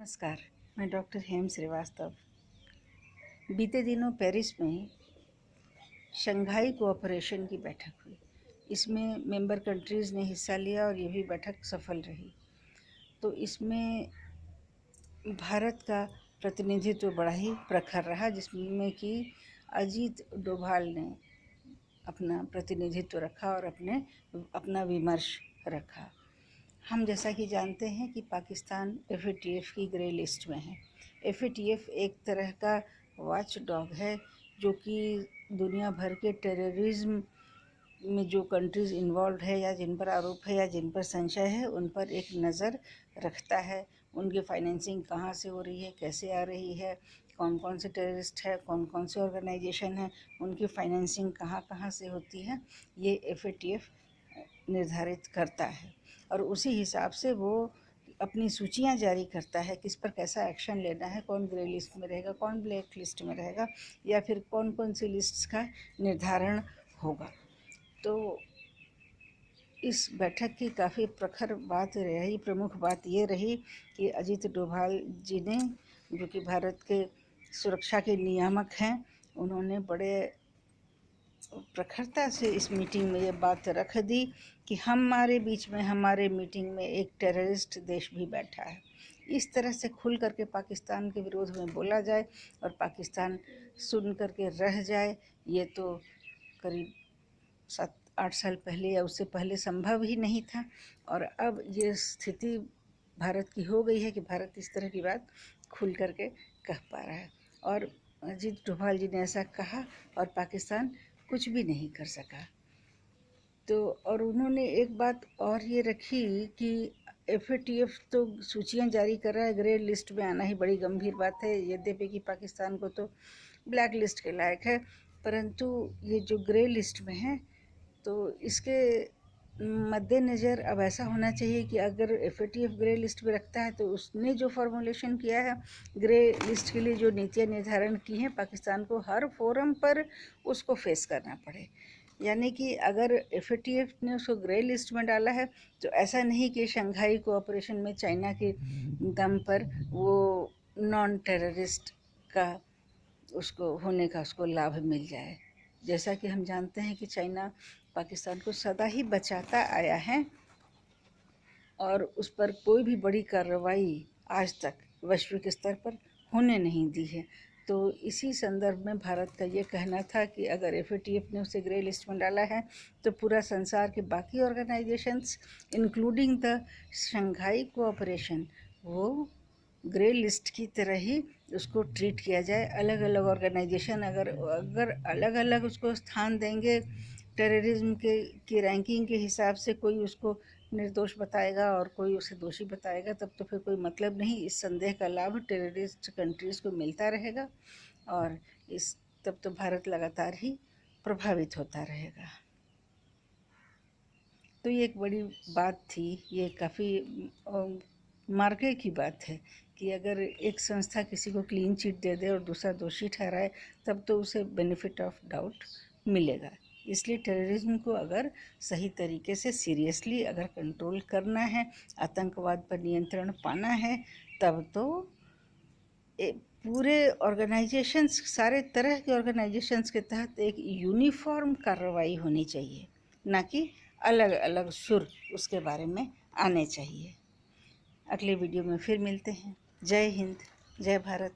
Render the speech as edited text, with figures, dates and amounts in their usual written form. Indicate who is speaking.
Speaker 1: नमस्कार, मैं डॉक्टर हेम श्रीवास्तव। बीते दिनों पेरिस में शंघाई कोऑपरेशन की बैठक हुई। इसमें मेंबर कंट्रीज़ ने हिस्सा लिया और ये भी बैठक सफल रही। तो इसमें भारत का प्रतिनिधित्व बड़ा ही प्रखर रहा, जिसमें कि अजीत डोभाल ने अपना प्रतिनिधित्व रखा और अपना विमर्श रखा। हम जैसा कि जानते हैं कि पाकिस्तान FATF की ग्रे लिस्ट में है। FATF एक तरह का वॉच डॉग है जो कि दुनिया भर के टेररिज्म में जो कंट्रीज़ इन्वॉल्व है या जिन पर आरोप है या जिन पर संशय है उन पर एक नज़र रखता है। उनकी फाइनेंसिंग कहाँ से हो रही है, कैसे आ रही है, कौन कौन से टेररिस्ट है, कौन कौन से ऑर्गेनाइजेशन है, उनकी फाइनेंसिंग कहाँ कहाँ से होती है, ये FATF निर्धारित करता है और उसी हिसाब से वो अपनी सूचियां जारी करता है किस पर कैसा एक्शन लेना है, कौन ग्रे लिस्ट में रहेगा, कौन ब्लैक लिस्ट में रहेगा या फिर कौन कौन सी लिस्ट्स का निर्धारण होगा। तो इस बैठक की काफ़ी प्रखर बात रही, प्रमुख बात ये रही कि अजीत डोभाल जी ने, जो कि भारत के सुरक्षा के नियामक हैं, उन्होंने बड़े प्रखरता से इस मीटिंग में ये बात रख दी कि हमारे बीच में, हमारे मीटिंग में एक टेररिस्ट देश भी बैठा है। इस तरह से खुल करके पाकिस्तान के विरोध में बोला जाए और पाकिस्तान सुन करके रह जाए, ये तो करीब 7-8 साल पहले या उससे पहले संभव ही नहीं था। और अब ये स्थिति भारत की हो गई है कि भारत इस तरह की बात खुल करके कह पा रहा है और अजीत डोभाल जी ने ऐसा कहा और पाकिस्तान कुछ भी नहीं कर सका। तो और उन्होंने एक बात और ये रखी कि FATF तो सूचियां जारी कर रहा है, ग्रे लिस्ट में आना ही बड़ी गंभीर बात है। यद्यपि कि पाकिस्तान को तो ब्लैक लिस्ट के लायक है, परंतु ये जो ग्रे लिस्ट में है तो इसके मद्देनज़र अब ऐसा होना चाहिए कि अगर FATF ग्रे लिस्ट में रखता है तो उसने जो फॉर्मुलेशन किया है ग्रे लिस्ट के लिए, जो नीतियाँ निर्धारण की हैं, पाकिस्तान को हर फोरम पर उसको फेस करना पड़े। यानी कि अगर FATF ने उसको ग्रे लिस्ट में डाला है तो ऐसा नहीं कि शंघाई कोऑपरेशन में चाइना के दम पर वो नॉन टेररिस्ट का उसको होने का उसको लाभ मिल जाए। जैसा कि हम जानते हैं कि चाइना पाकिस्तान को सदा ही बचाता आया है और उस पर कोई भी बड़ी कार्रवाई आज तक वैश्विक स्तर पर होने नहीं दी है। तो इसी संदर्भ में भारत का ये कहना था कि अगर FATF ने उसे ग्रे लिस्ट में डाला है तो पूरा संसार के बाकी organisations including the Shanghai cooperation वो ग्रे लिस्ट की तरह ही उसको ट्रीट किया जाए। अलग अलग ऑर्गेनाइजेशन अगर अलग अलग उसको स्थान देंगे टेररिज्म की रैंकिंग के हिसाब से, कोई उसको निर्दोष बताएगा और कोई उसे दोषी बताएगा, तब तो फिर कोई मतलब नहीं। इस संदेह का लाभ टेररिस्ट कंट्रीज़ को मिलता रहेगा और तब तो भारत लगातार ही प्रभावित होता रहेगा। तो ये एक बड़ी बात थी, ये काफ़ी मार्के की बात है कि अगर एक संस्था किसी को क्लीन चिट दे दे और दूसरा दोषी ठहराए तब तो उसे बेनिफिट ऑफ डाउट मिलेगा। इसलिए टेररिज्म को अगर सही तरीके से सीरियसली अगर कंट्रोल करना है, आतंकवाद पर नियंत्रण पाना है, तब तो पूरे ऑर्गेनाइजेशंस, सारे तरह के ऑर्गेनाइजेशंस के तहत एक यूनिफॉर्म कार्रवाई होनी चाहिए, ना कि अलग अलग सुर उसके बारे में आने चाहिए। अगले वीडियो में फिर मिलते हैं। जय हिंद, जय भारत।